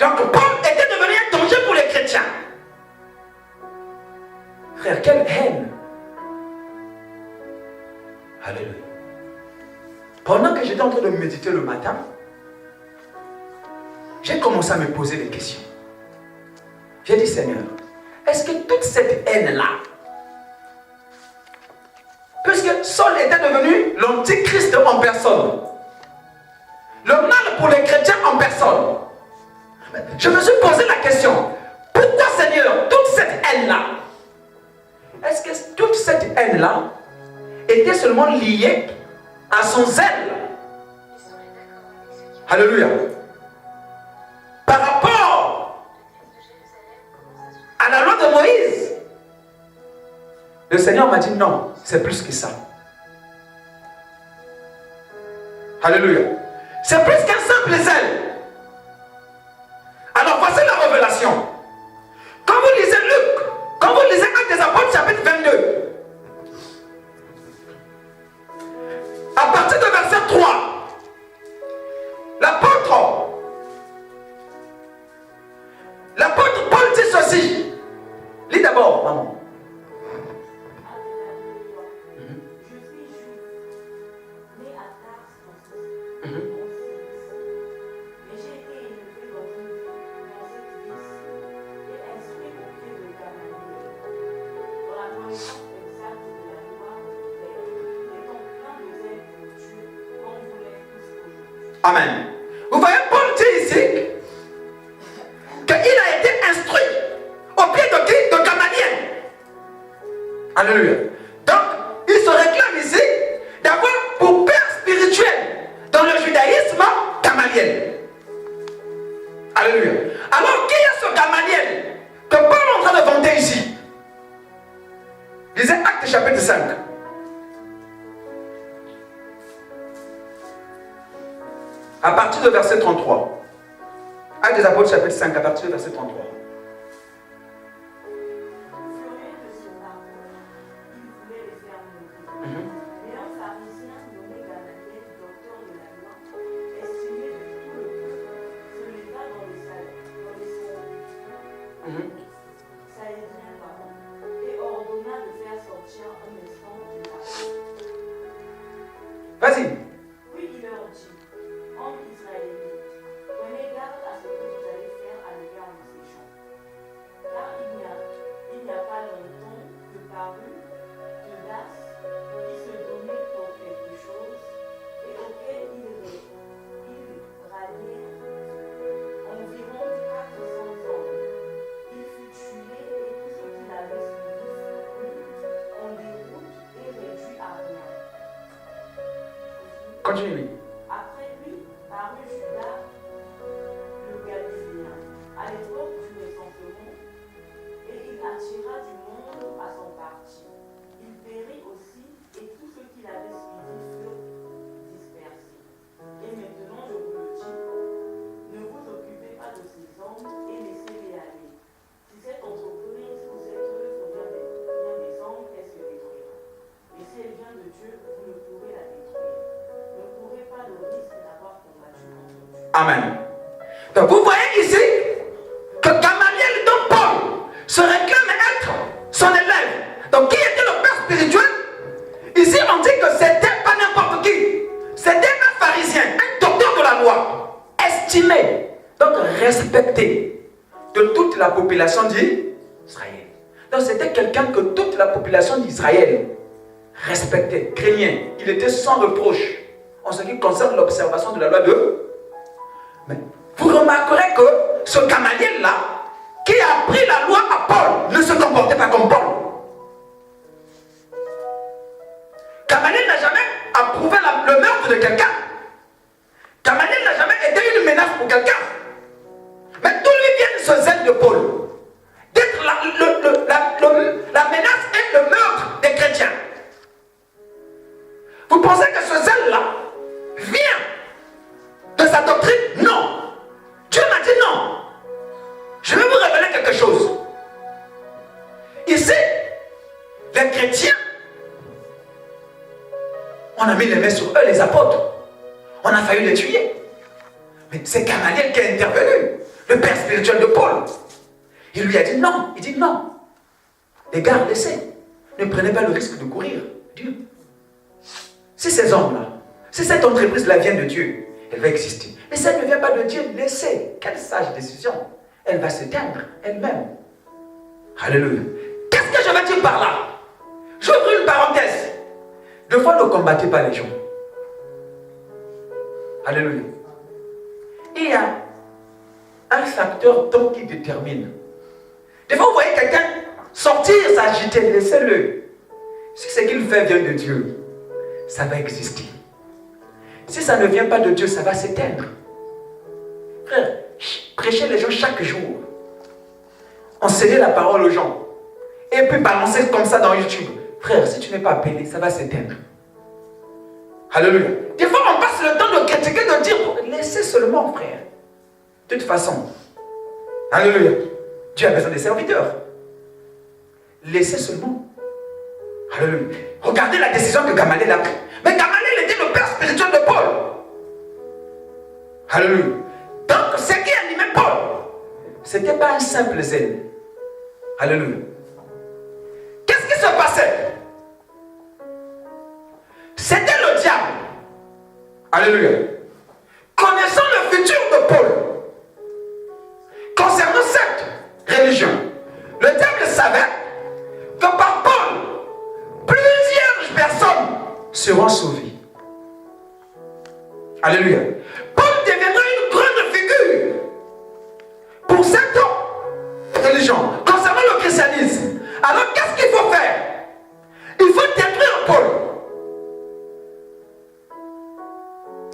Donc Paul était devenu un danger pour les chrétiens. Frère, quelle haine. Alléluia. Pendant que j'étais en train de méditer le matin, j'ai commencé à me poser des questions. J'ai dit, Seigneur, est-ce que toute cette haine-là, puisque Saul était devenu l'antichrist en personne, le mal pour les chrétiens en personne, je me suis posé la question, pourquoi Seigneur, toute cette haine-là, est-ce que toute cette haine-là était seulement liée à son zèle? Alléluia. Par rapport à la loi de Moïse, le Seigneur m'a dit non, c'est plus que ça. Alléluia. C'est plus qu'un simple zèle. Alors voici la révélation. Quand vous lisez Luc, quand vous lisez Actes des Apôtres chapitre 22, à partir de verset 3, l'apôtre Paul dit ceci. Lis d'abord, maman. Je suis juif, né à Tarse en Syrie. Mais j'ai été élevé dans cette ville et instruit au pied de Gamaliel, dans la connaissance exacte de la loi étant plein de zèle pour Dieu, comme vous l'êtes tous aujourd'hui. Amen. Vous voyez, Paul dit ici qu'il a été instruit au pied de qui? De Gamaliel. Alléluia. Donc, il se réclame ici d'avoir pour père spirituel dans le judaïsme Gamaliel. Alléluia. Alors, qui est ce Gamaliel que Paul est en train de vanter ici? Lisez Actes chapitre 5. À partir de verset 33. Actes des Apôtres chapitre 5, à partir de verset 33. Furieux de ce parcours, il voulait les faire mourir. Mais un pharisien nommé Gamaliel, docteur de la loi, estimé de tout le peuple, se leva dans les Sanhédrins, et ordonna de faire sortir un instant du parcours. Vas-y. Puis il leur dit, hommes israélites, prenez garde à ce que vous allez faire à l'égard de ces gens. Car il n'y a pas longtemps que parut Teudas, qui se donnait pour quelque chose, et auquel il ralliait environ 400 hommes. Il fut tué et tout ce qu'il avait suivi fut mis en déroute et réduit à rien. Continue. Après lui parut Judas le Galiléen, à l'époque du recensement, et il attira du monde à son parti. Il périt aussi, et tous ceux qui l'avaient suivi furent dispersés. Et maintenant, je vous le dis, ne vous occupez pas de ces hommes et laissez-les aller. Si cette entreprise ou cette œuvre vient des hommes, elle se détruira. Et si elle vient de Dieu, vous ne pourrez la détruire. Ne courez pas le risque d'avoir combattu contre Dieu. Amen. Donc vous voyez ici que Gamaliel, donc Paul, se réclame être son élève. Donc qui était le père spirituel? Ici on dit que c'était pas n'importe qui. C'était un pharisien, un docteur de la loi, estimé, donc respecté de toute la population d'Israël. Donc c'était quelqu'un que toute la population d'Israël respectait, craignait. Il était sans reproche en ce qui concerne l'observation de la loi de... Mais vous remarquerez que ce Gamaliel-là, qui a appris la loi à Paul, ne se comportait pas comme Paul. Gamaliel n'a jamais approuvé le meurtre de quelqu'un. Gamaliel n'a jamais été une menace pour quelqu'un. Mais d'où lui vient ce zèle de Paul? D'être la menace et le meurtre des chrétiens. Vous pensez que ce zèle-là vient de sa doctrine? Non. Dieu m'a dit non. Je vais vous révéler quelque chose. Ici, les chrétiens, on a mis les mains sur eux, les apôtres. On a failli les tuer. Mais c'est Gamaliel qui est intervenu, le père spirituel de Paul. Il lui a dit non. Il dit non. Les gars, laissez. Ne prenez pas le risque de courir. Dieu. Si ces hommes-là, si cette entreprise-là vient de Dieu, elle va exister. Mais si elle ne vient pas de Dieu, laissez. Quelle sage décision. Elle va s'éteindre elle-même. Alléluia. Qu'est-ce que je veux dire par là? J'ouvre une parenthèse. Deux fois, ne combattez pas les gens. Alléluia. Il y a un facteur temps qui détermine. Des fois, vous voyez quelqu'un sortir, s'agiter, laissez-le. Si ce qu'il fait vient de Dieu, ça va exister. Si ça ne vient pas de Dieu, ça va s'éteindre. Frère, prêchez les gens chaque jour. Enseignez la parole aux gens. Et puis balancer comme ça dans YouTube. Frère, si tu n'es pas appelé, ça va s'éteindre. Alléluia. Des fois, on passe le temps de critiquer, de dire, laissez seulement, frère. De toute façon. Alléluia. Dieu a besoin des serviteurs. Laissez seulement. Alléluia. Regardez la décision que Gamaliel a prise. Mais Gamaliel était le père spirituel de Paul. Alléluia. Donc, ce qui animait Paul, ce n'était pas un simple zèle. Alléluia. Qu'est-ce qui se passait? C'était le diable. Alléluia. Connaissant le futur de Paul, concernant cette religion, le diable savait que par Paul, plusieurs personnes seront sauvées. Alléluia. Paul deviendra une grande figure pour cette religion, concernant le christianisme. Alors qu'est-ce qu'il faut faire? Il faut détruire Paul.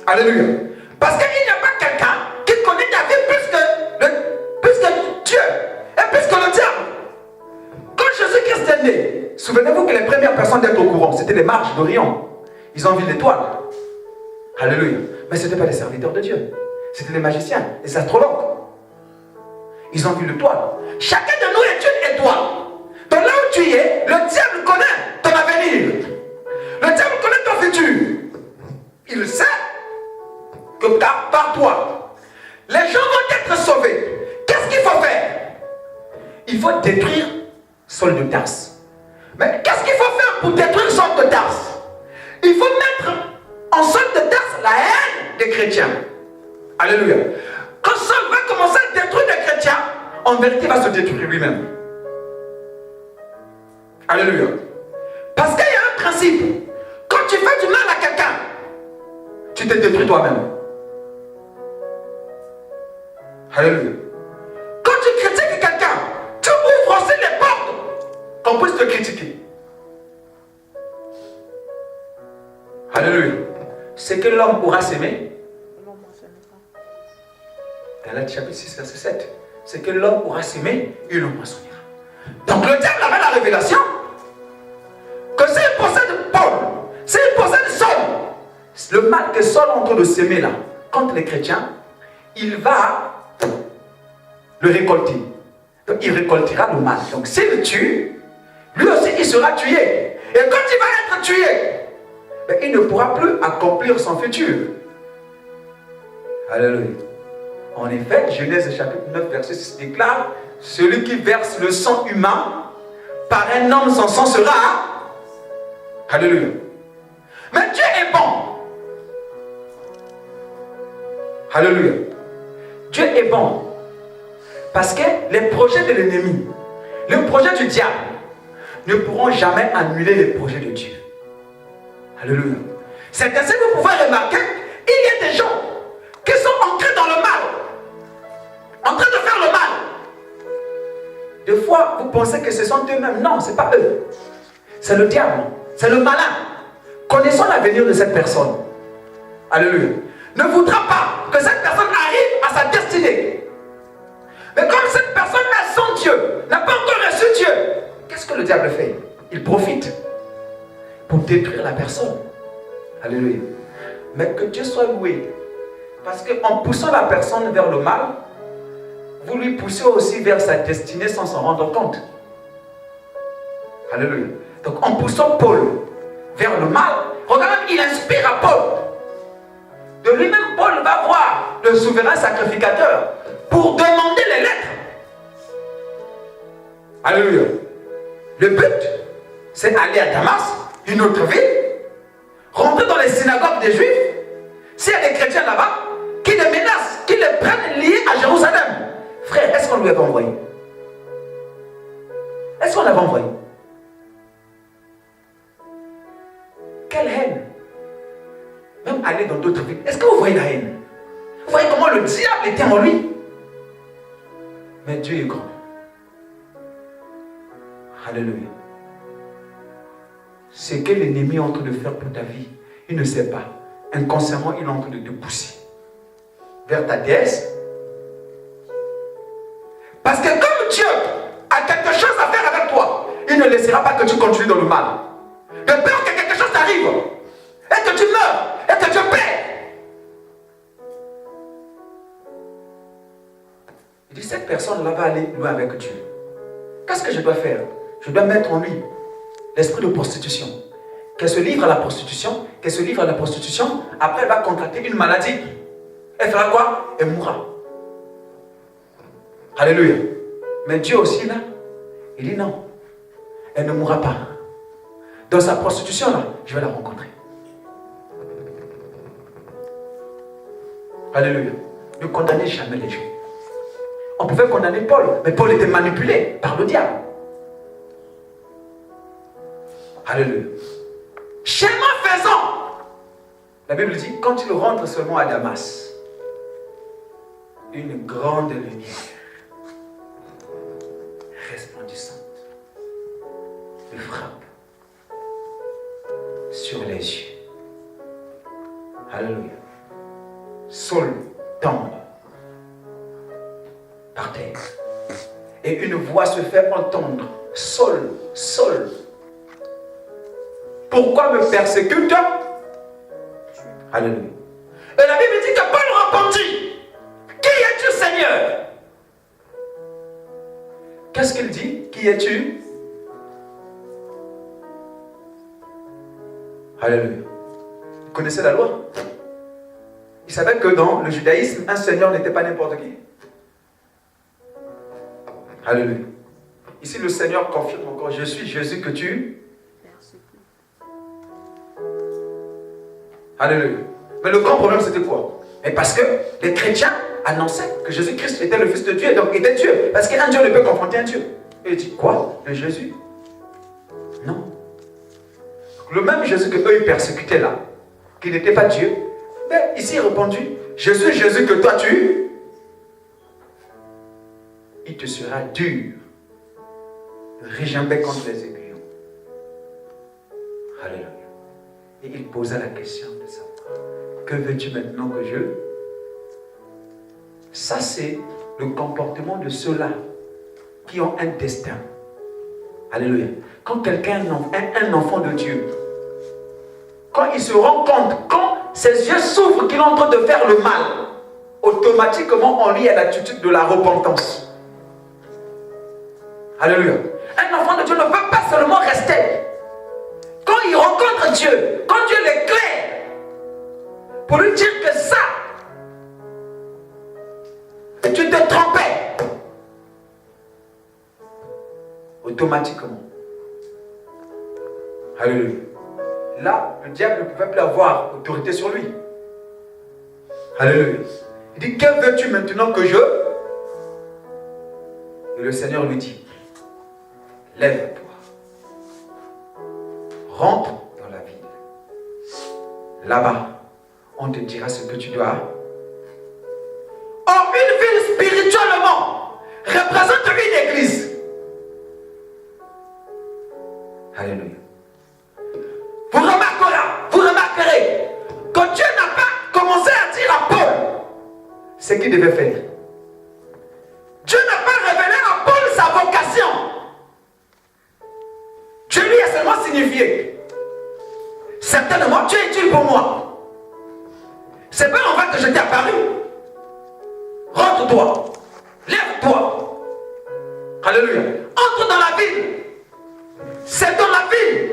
Alléluia. Parce qu'il n'y a pas quelqu'un qui connaît ta vie plus que Dieu et plus que le diable. Quand Jésus-Christ est né, souvenez-vous que les premières personnes d'être au courant, c'était les mages d'Orion. Ils ont vu l'étoile. Alléluia. Mais ce n'étaient pas les serviteurs de Dieu. C'était les magiciens, les astrologues. Ils ont vu l'étoile. Chacun de nous est une étoile. Donc là où tu es, le diable connaît ton avenir. Le diable connaît ton futur. Il sait que par toi, les gens vont être sauvés. Qu'est-ce qu'il faut faire? Il faut détruire Saul de Tarse. Mais qu'est-ce qu'il faut faire pour détruire Saul de Tarse? Il faut mettre en Saul de Tarse la haine des chrétiens. Alléluia. Quand Saul va commencer à détruire les chrétiens, en vérité, il va se détruire lui-même. Alléluia. Parce qu'il y a un principe. Quand tu fais du mal à quelqu'un, tu te détruis toi-même. Alléluia. Quand tu critiques quelqu'un, tu ouvres aussi les portes qu'on puisse te critiquer. Alléluia. ce que l'homme aura semé. Galates chapitre 6, verset 7. Ce que l'homme aura semé, il le moissonnera. Donc le diable avait la révélation que s'il possède Paul, s'il possède Saul, le mal que Saul est en train de semer là, contre les chrétiens, il va le récolter. Donc il récoltera le mal. Donc s'il le tue, lui aussi il sera tué. Et quand il va être tué, ben, il ne pourra plus accomplir son futur. Alléluia. En effet, Genèse chapitre 9, verset 6 déclare: celui qui verse le sang humain, par un homme son sang sera. Alléluia. Mais Dieu est bon. Alléluia. Dieu est bon. Parce que les projets de l'ennemi, les projets du diable, ne pourront jamais annuler les projets de Dieu. Alléluia. C'est ainsi que vous pouvez remarquer, il y a des gens qui sont ancrés dans le mal, en train de faire le mal. Des fois, vous pensez que ce sont eux-mêmes. Non, ce n'est pas eux. C'est le diable, c'est le malin. Connaissons l'avenir de cette personne. Alléluia. Ne voudra pas que cette personne arrive à sa destinée. Mais comme cette personne a son Dieu, n'a pas encore reçu Dieu, qu'est-ce que le diable fait? Il profite pour détruire la personne. Alléluia. Mais que Dieu soit loué. Parce qu'en poussant la personne vers le mal, vous lui poussez aussi vers sa destinée sans s'en rendre compte. Alléluia. Donc en poussant Paul vers le mal, regardez, il inspire à Paul. De lui-même, Paul va voir le souverain sacrificateur pour demander les lettres. Alléluia. Le but, c'est aller à Damas, une autre ville, rentrer dans les synagogues des Juifs. S'il y a des chrétiens là-bas, qui les menacent, qui les prennent liés à Jérusalem. Frère, est-ce qu'on lui avait envoyé? Est-ce qu'on l'avait envoyé? Quelle haine! Même aller dans d'autres villes. Est-ce que vous voyez la haine? Vous voyez comment le diable était en lui? Mais Dieu est grand. Alléluia. Ce que l'ennemi est en train de faire pour ta vie, il ne sait pas. Inconsciemment, il est en train de te pousser vers ta déesse. Parce que comme Dieu a quelque chose à faire avec toi, il ne laissera pas que tu continues dans le mal. De peur que quelque chose t'arrive et que tu meurs et que tu perds. Il dit, cette personne-là va aller loin avec Dieu. Qu'est-ce que je dois faire? Je dois mettre en lui l'esprit de prostitution. Qu'elle se livre à la prostitution, qu'elle se livre à la prostitution, après elle va contracter une maladie. Elle fera quoi? Elle mourra. Alléluia. Mais Dieu aussi là, il dit non, elle ne mourra pas. Dans sa prostitution là, je vais la rencontrer. Alléluia. Ne condamnez jamais les gens. On pouvait condamner Paul, mais Paul était manipulé par le diable. Alléluia. Chemin faisant, la Bible dit, quand il rentre seulement à Damas, une grande lumière resplendissante le frappe sur les yeux. Alléluia. Saul tombe par terre et une voix se fait entendre. Saul, Saul, pourquoi me persécutes? Alléluia. Et la Bible dit que Paul répondit, qui es-tu, Seigneur? Qu'est-ce qu'il dit? Qui es-tu? Alléluia. Vous connaissez la loi? Il savait que dans le judaïsme, un seigneur n'était pas n'importe qui. Alléluia. Ici, le Seigneur confirme encore, je suis Jésus que tu... Alléluia. Mais le grand problème, c'était quoi? Mais parce que les chrétiens annonçaient que Jésus-Christ était le Fils de Dieu, donc il était Dieu. Parce qu'un Dieu ne peut confronter un Dieu. Et il dit, quoi? Le Jésus? Non. Le même Jésus que eux, ils persécutaient là, qui n'était pas Dieu, mais ici, il a répondu, je suis Jésus que toi tu... Il te sera dur de régimber contre les aiguillons. Alléluia. Et il posa la question de savoir, Que veux-tu maintenant que je... Ça, c'est le comportement de ceux-là qui ont un destin. Alléluia. Quand quelqu'un est un enfant de Dieu, quand il se rend compte, quand ses yeux s'ouvrent qu'il est en train de faire le mal, automatiquement en lui il y a l'attitude de la repentance. Alléluia. Un enfant de Dieu ne peut pas seulement rester. Quand il rencontre Dieu, quand Dieu l'éclaire, pour lui dire que ça, tu te trompais, automatiquement. Alléluia. Là, le diable ne pouvait plus avoir autorité sur lui. Alléluia. Il dit, que veux-tu maintenant que je... Et le Seigneur lui dit, lève-toi, rentre dans la ville. Là-bas, on te dira ce que tu dois. Or, une ville spirituellement représente une église. Alléluia. Vous remarquerez que Dieu n'a pas commencé à dire à Paul ce qu'il devait faire. Dieu n'a pas révélé à Paul sa vocation. Dieu lui a seulement signifié, certainement tu es utile pour moi. C'est pas en vain que je t'ai apparu. Rentre-toi, lève-toi. Alléluia. Entre dans la ville. C'est dans la ville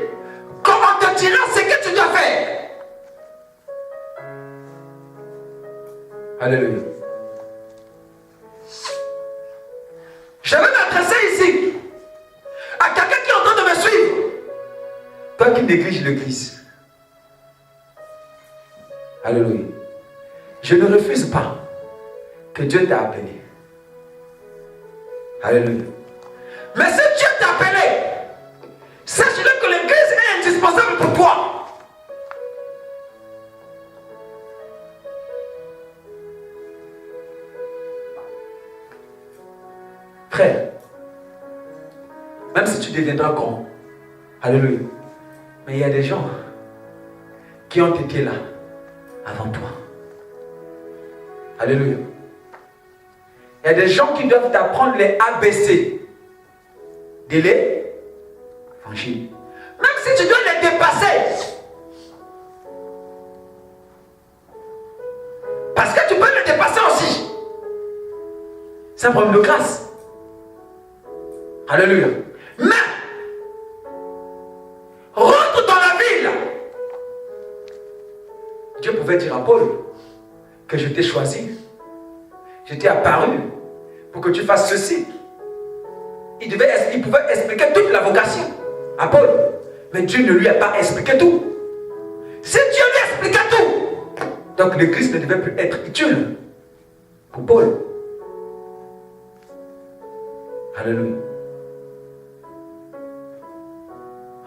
qu'on te dira ce que tu dois faire. Alléluia. Je vais m'adresser ici à quelqu'un qui est en train de me suivre. Toi qui négliges l'église. Alléluia. Je ne refuse pas que Dieu t'a appelé. Alléluia. Mais si Dieu t'a appelé, sache-le que l'église est indispensable pour toi. Frère, même si tu deviendras grand, alléluia, mais il y a des gens qui ont été là avant toi. Alléluia. Il y a des gens qui doivent t'apprendre les ABC de l'évangile. Même si tu dois les dépasser. Parce que tu peux les dépasser aussi. C'est un problème de grâce. Alléluia. Mais, rentre dans la ville. Dieu pouvait dire à Paul que je t'ai choisi. Je t'ai apparu pour que tu fasses ceci. Il pouvait expliquer toute la vocation à Paul. Mais Dieu ne lui a pas expliqué tout. Si Dieu lui expliquait tout, donc l'église ne devait plus être utile pour Paul. Alléluia.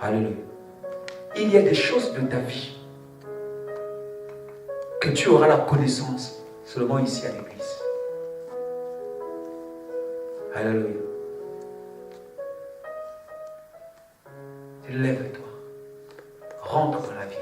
Alléluia. Il y a des choses de ta vie que tu auras la connaissance seulement ici à l'église. Alléluia. Lève-toi. Rentre dans la vie.